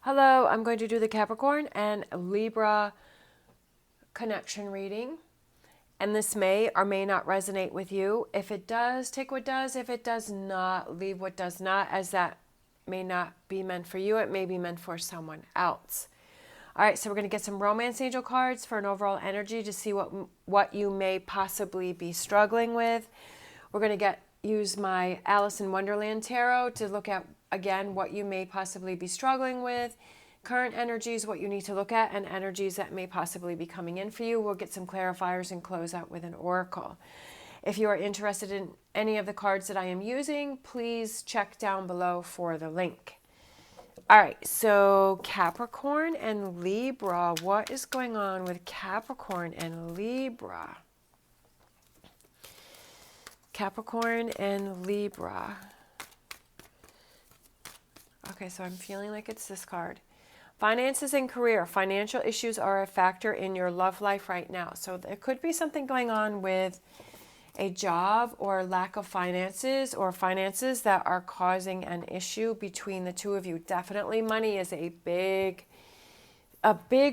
Hello, I'm going to do the Capricorn and Libra connection reading. And this may or may not resonate with you. If it does, take what does. If it does not, leave what does not, as that may not be meant for you. It may be meant for someone else. All right, so we're going to get some romance angel cards for an overall energy to see what you may possibly be struggling with. We're going to use my Alice in Wonderland tarot to look at, again, what you may possibly be struggling with, current energies, what you need to look at, and energies that may possibly be coming in for you. We'll get some clarifiers and close out with an oracle. If you are interested in any of the cards that I am using, please check down below for the link. All right, so Capricorn and Libra. What is going on with Capricorn and Libra? Capricorn and Libra. Okay, so I'm feeling like it's this card. Finances and career. Financial issues are a factor in your love life right now. So there could be something going on with a job or lack of finances, or finances that are causing an issue between the two of you. Definitely money is a big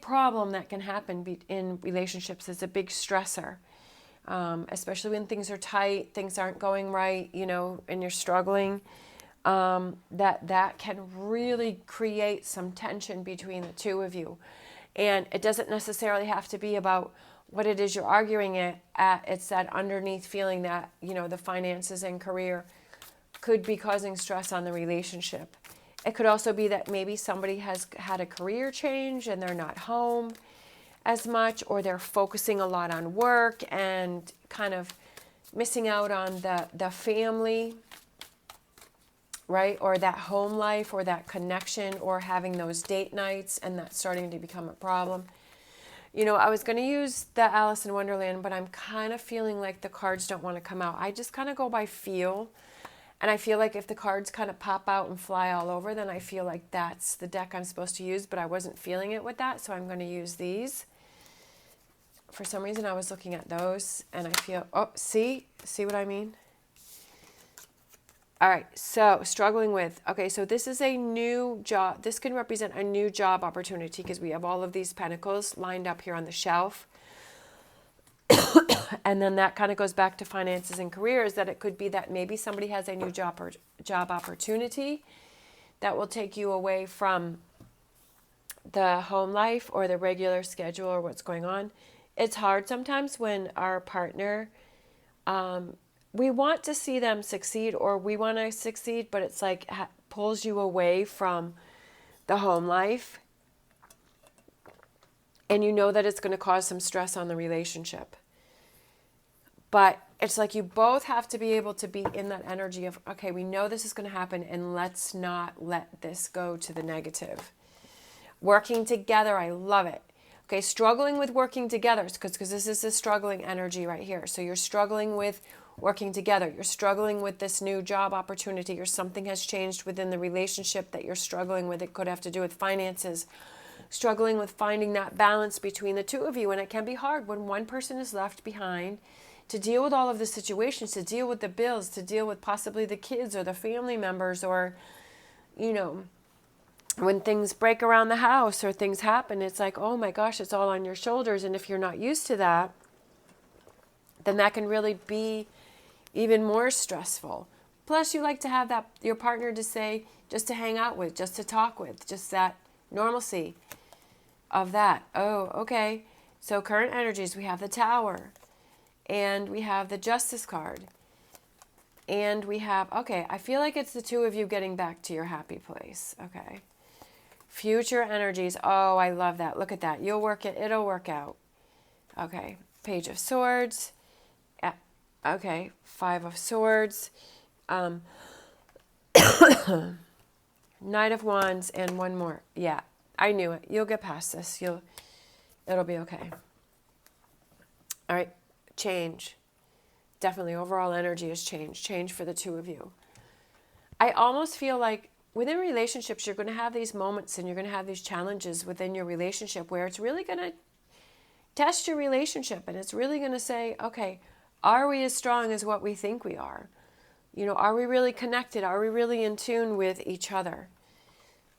problem that can happen in relationships. It's a big stressor, especially when things are tight, things aren't going right, and you're struggling. That can really create some tension between the two of you. And it doesn't necessarily have to be about what it is you're arguing at. It's that underneath feeling that, the finances and career could be causing stress on the relationship. It could also be that maybe somebody has had a career change and they're not home as much, or they're focusing a lot on work and kind of missing out on the family, right? Or that home life, or that connection, or having those date nights, and that's starting to become a problem. I was going to use the Alice in Wonderland, but I'm kind of feeling like the cards don't want to come out. I just kind of go by feel. And I feel like if the cards kind of pop out and fly all over, then I feel like that's the deck I'm supposed to use, but I wasn't feeling it with that, so I'm going to use these. For some reason, I was looking at those, and I feel, see what I mean? All right, so struggling with, okay, so this is a new job. This can represent a new job opportunity because we have all of these pentacles lined up here on the shelf. And then that kind of goes back to finances and careers, that it could be that maybe somebody has a new job opportunity that will take you away from the home life or the regular schedule or what's going on. It's hard sometimes when our partner, we want to see them succeed, or we want to succeed, but it's like pulls you away from the home life. And you know that it's going to cause some stress on the relationship. But it's like you both have to be able to be in that energy of, okay, we know this is going to happen, and let's not let this go to the negative. Working together, I love it. Okay, struggling with working together, because this is a struggling energy right here. So you're struggling with working together. You're struggling with this new job opportunity, or something has changed within the relationship that you're struggling with. It could have to do with finances. Struggling with finding that balance between the two of you. And it can be hard when one person is left behind to deal with all of the situations, to deal with the bills, to deal with possibly the kids or the family members, or, when things break around the house or things happen, it's like, oh my gosh, it's all on your shoulders. And if you're not used to that, then that can really be even more stressful. Plus, you like to have that your partner to say, just to hang out with, just to talk with, just that normalcy of that. Oh, okay. So current energies, we have the Tower, and we have the Justice card, and we have, okay, I feel like it's the two of you getting back to your happy place. Okay. Future energies. Oh, I love that. Look at that. You'll work it. It'll work out. Okay. Page of Swords. Okay. Five of Swords. Knight of Wands, and one more. Yeah, I knew it. You'll get past this. It'll be okay. All right. Change. Definitely overall energy has changed. Change for the two of you. I almost feel like within relationships, you're going to have these moments and you're going to have these challenges within your relationship where it's really going to test your relationship, and it's really going to say, okay, are we as strong as what we think we are? Are we really connected? Are we really in tune with each other?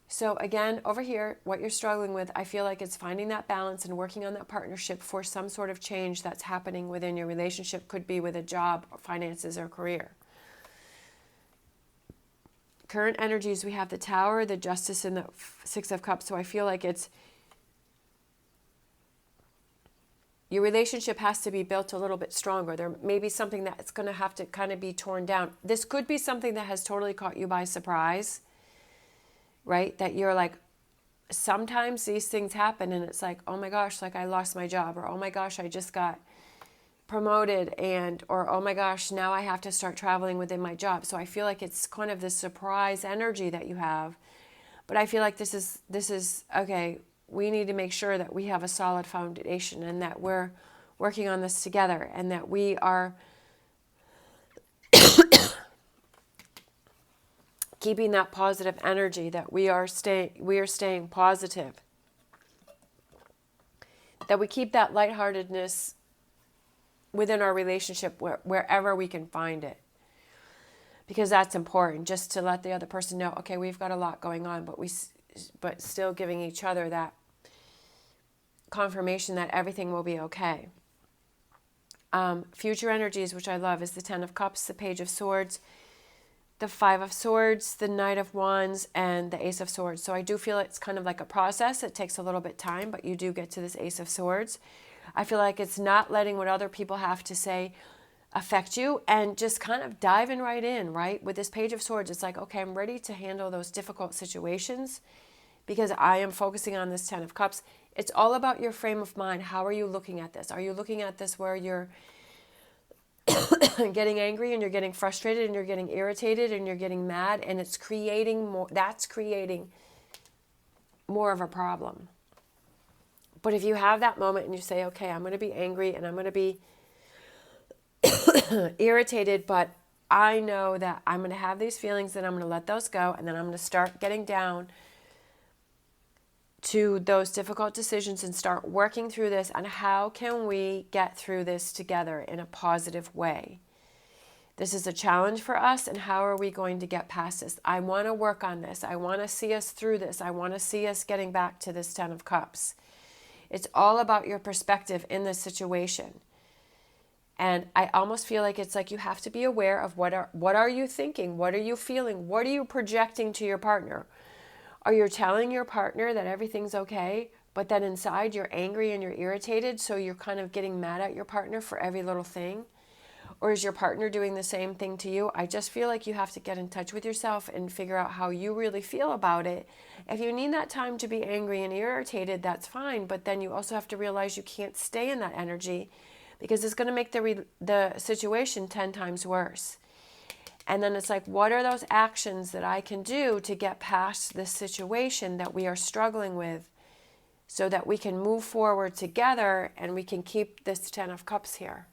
So again, over here, what you're struggling with, I feel like it's finding that balance and working on that partnership for some sort of change that's happening within your relationship. Could be with a job, finances, or career. Current energies, we have the Tower, the Justice, and the Six of Cups. So I feel like it's your relationship has to be built a little bit stronger. There may be something that's going to have to kind of be torn down. This could be something that has totally caught you by surprise, right? That you're like, sometimes these things happen and it's like, oh my gosh, like I lost my job, or oh my gosh, I just got promoted, and or oh my gosh, now I have to start traveling within my job. So I feel like it's kind of this surprise energy that you have. But I feel like this is okay, we need to make sure that we have a solid foundation and that we're working on this together, and that we are keeping that positive energy, that we are staying positive, that we keep that lightheartedness within our relationship wherever we can find it, because that's important, just to let the other person know, okay, we've got a lot going on, but still giving each other that confirmation that everything will be okay. Future energies, which I love, is the Ten of Cups, the Page of Swords, the Five of Swords, the Knight of Wands, and the Ace of Swords. So I do feel it's kind of like a process. It takes a little bit of time, but you do get to this Ace of Swords. I feel like it's not letting what other people have to say affect you, and just kind of diving right in, right? With this Page of Swords, it's like, okay, I'm ready to handle those difficult situations because I am focusing on this Ten of Cups. It's all about your frame of mind. How are you looking at this? Are you looking at this where you're getting angry and you're getting frustrated and you're getting irritated and you're getting mad, and it's creating more, that's creating more of a problem? But if you have that moment and you say, okay, I'm going to be angry and I'm going to be irritated, but I know that I'm going to have these feelings and I'm going to let those go, and then I'm going to start getting down to those difficult decisions and start working through this, and how can we get through this together in a positive way? This is a challenge for us, and how are we going to get past this? I want to work on this. I want to see us through this. I want to see us getting back to this Ten of Cups. It's all about your perspective in this situation. And I almost feel like it's like you have to be aware of what are you thinking? What are you feeling? What are you projecting to your partner? Are you telling your partner that everything's okay, but then inside you're angry and you're irritated, so you're kind of getting mad at your partner for every little thing? Or is your partner doing the same thing to you? I just feel like you have to get in touch with yourself and figure out how you really feel about it. If you need that time to be angry and irritated, that's fine, but then you also have to realize you can't stay in that energy, because it's going to make the situation 10 times worse. And then it's like, what are those actions that I can do to get past this situation that we are struggling with, so that we can move forward together and we can keep this Ten of Cups here?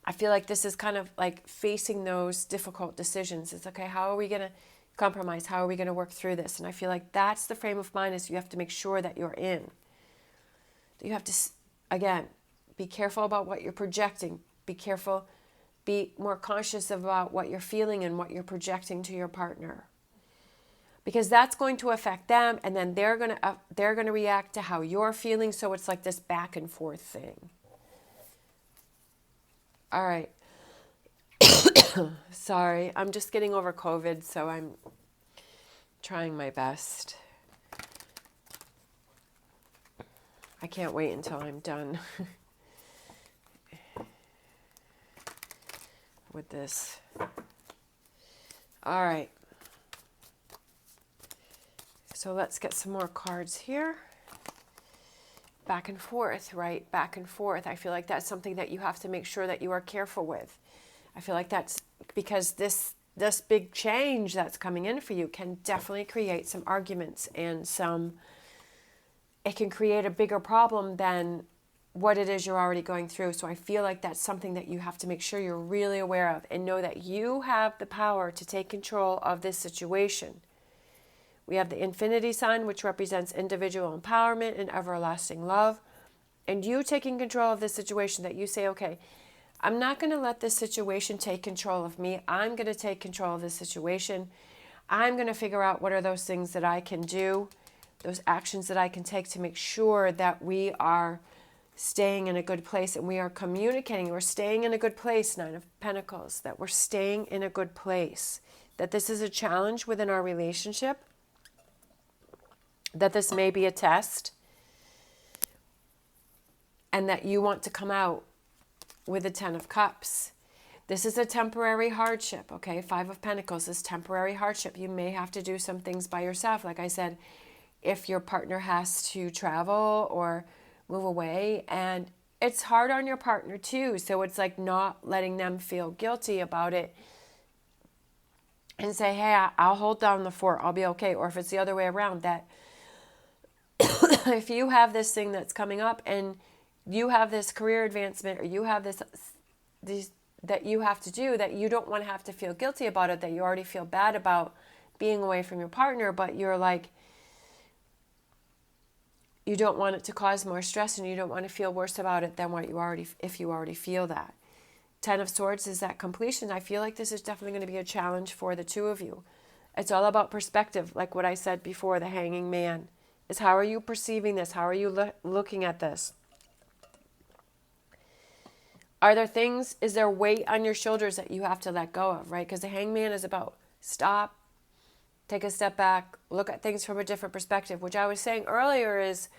I feel like this is kind of like facing those difficult decisions. It's okay, how are we going to compromise? How are we going to work through this? And I feel like that's the frame of mind, is you have to make sure that you're in. You have to, again, be careful about what you're projecting. Be careful. Be more conscious about what you're feeling and what you're projecting to your partner, because that's going to affect them, and then they're going to react to how you're feeling. So it's like this back and forth thing. All right. Sorry, I'm just getting over COVID, so I'm trying my best. I can't wait until I'm done with this. All right. So let's get some more cards here. Back and forth, right? Back and forth. I feel like that's something that you have to make sure that you are careful with. I feel like that's because this big change that's coming in for you can definitely create some arguments and it can create a bigger problem than what it is you're already going through. So I feel like that's something that you have to make sure you're really aware of, and know that you have the power to take control of this situation. We have the infinity sign, which represents individual empowerment and everlasting love. And you taking control of this situation, that you say, okay, I'm not going to let this situation take control of me. I'm going to take control of this situation. I'm going to figure out what are those things that I can do, those actions that I can take to make sure that we are staying in a good place and we are communicating. We're staying in a good place, Nine of Pentacles, that we're staying in a good place, that this is a challenge within our relationship, that this may be a test, and that you want to come out with the Ten of Cups. This is a temporary hardship, okay? Five of Pentacles is temporary hardship. You may have to do some things by yourself. Like I said, if your partner has to travel or move away, and it's hard on your partner too. So it's like not letting them feel guilty about it and say, hey, I'll hold down the fort. I'll be okay. Or if it's the other way around, that if you have this thing that's coming up and you have this career advancement, or you have these that you have to do, that you don't want to have to feel guilty about it, that you already feel bad about being away from your partner, but you're like, you don't want it to cause more stress and you don't want to feel worse about it than what you already, if you already feel that. Ten of Swords is that completion. I feel like this is definitely going to be a challenge for the two of you. It's all about perspective. Like what I said before, the Hanging Man is, how are you perceiving this? How are you looking at this? Are there things, is there weight on your shoulders that you have to let go of, right? Because the Hangman is about stop, take a step back, look at things from a different perspective, which I was saying earlier is,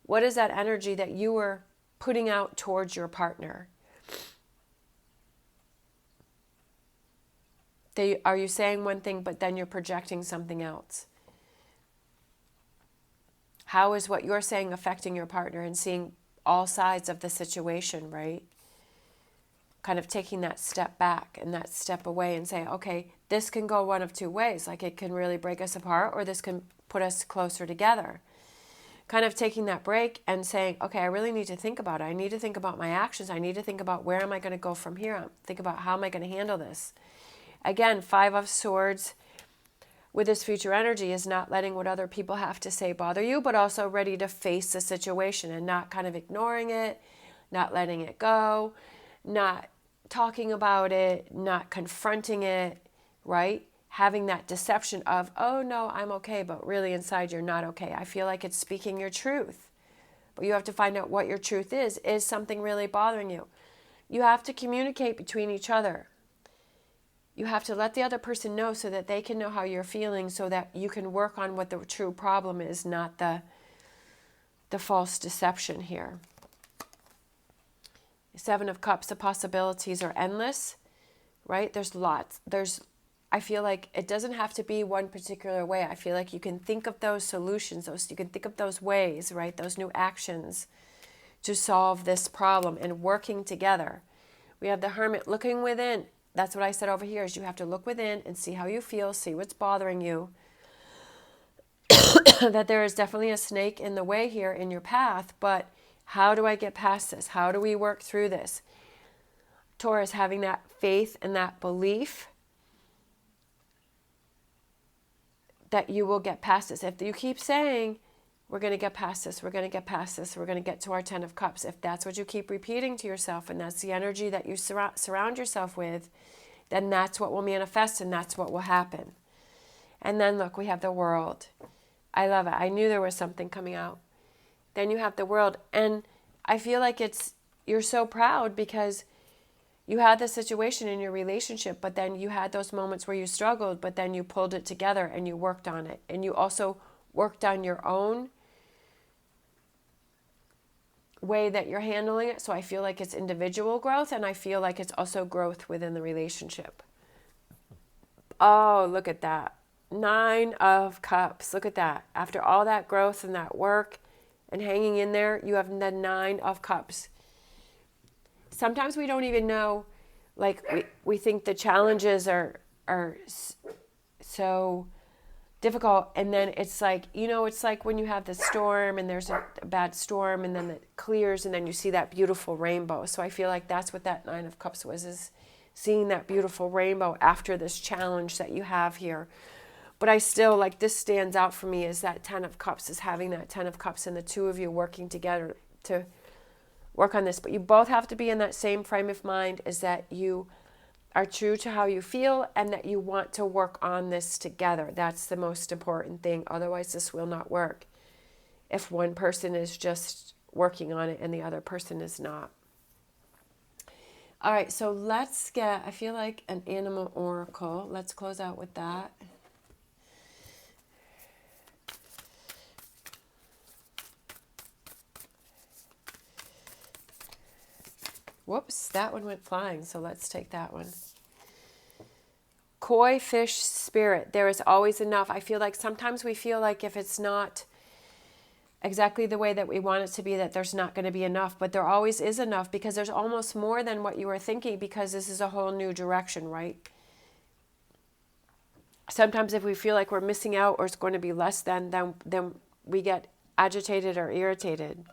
what is that energy that you were putting out towards your partner? Are you saying one thing, but then you're projecting something else? How is what you're saying affecting your partner, and seeing all sides of the situation, right? Kind of taking that step back and that step away and say, okay, this can go one of two ways. Like it can really break us apart, or this can put us closer together. Kind of taking that break and saying, okay, I really need to think about it. I need to think about my actions. I need to think about where am I going to go from here? Think about how am I going to handle this? Again, Five of Swords with this future energy is not letting what other people have to say bother you, but also ready to face the situation and not kind of ignoring it, not letting it go, not talking about it, not confronting it, right? Having that deception of, oh no, I'm okay, but really inside you're not okay. I feel like it's speaking your truth. But you have to find out what your truth is. Is something really bothering you? You have to communicate between each other. You have to let the other person know so that they can know how you're feeling, so that you can work on what the true problem is, not the false deception here. Seven of Cups, the possibilities are endless, right? There's lots. I feel like it doesn't have to be one particular way. I feel like you can think of those solutions, you can think of those ways, right? Those new actions to solve this problem and working together. We have the Hermit looking within. That's what I said over here, is you have to look within and see how you feel, see what's bothering you. That there is definitely a snake in the way here in your path, but how do I get past this? How do we work through this? Taurus, having that faith and that belief that you will get past this. If you keep saying, we're going to get past this, we're going to get past this, we're going to get to our Ten of Cups, if that's what you keep repeating to yourself, and that's the energy that you surround yourself with, then that's what will manifest and that's what will happen. And then look, we have the World. I love it. I knew there was something coming out. Then you have the World, and I feel like you're so proud because you had this situation in your relationship, but then you had those moments where you struggled, but then you pulled it together and you worked on it, and you also worked on your own way that you're handling it. So I feel like it's individual growth, and I feel like it's also growth within the relationship. Oh, look at that. Nine of Cups. Look at that. After all that growth and that work and hanging in there, you have the Nine of Cups. Sometimes we don't even know, like we think the challenges are so difficult, and then it's like, it's like when you have the storm and there's a bad storm and then it clears and then you see that beautiful rainbow. So I feel like that's what that Nine of Cups was, is seeing that beautiful rainbow after this challenge that you have here. But I still, like, this stands out for me, is that Ten of Cups, is having that Ten of Cups and the two of you working together to work on this. But you both have to be in that same frame of mind, is that you are true to how you feel and that you want to work on this together. That's the most important thing. Otherwise, this will not work if one person is just working on it and the other person is not. All right, so let's get, I feel like an animal oracle. Let's close out with that. Whoops, that one went flying, so let's take that one. Koi fish spirit, there is always enough. I feel like sometimes we feel like if it's not exactly the way that we want it to be, that there's not going to be enough, but there always is enough, because there's almost more than what you were thinking, because this is a whole new direction, right? Sometimes if we feel like we're missing out or it's going to be less than, then we get agitated or irritated.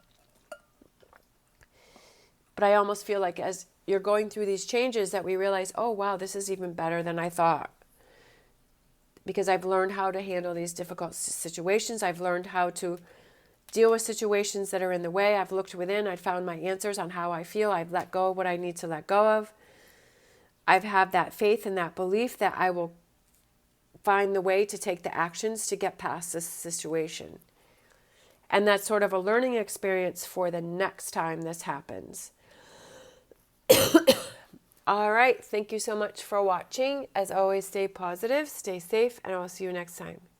But I almost feel like as you're going through these changes that we realize, oh, wow, this is even better than I thought. Because I've learned how to handle these difficult situations. I've learned how to deal with situations that are in the way. I've looked within. I've found my answers on how I feel. I've let go of what I need to let go of. I've had that faith and that belief that I will find the way to take the actions to get past this situation. And that's sort of a learning experience for the next time this happens. All right. Thank you so much for watching. As always, stay positive, stay safe, and I'll see you next time.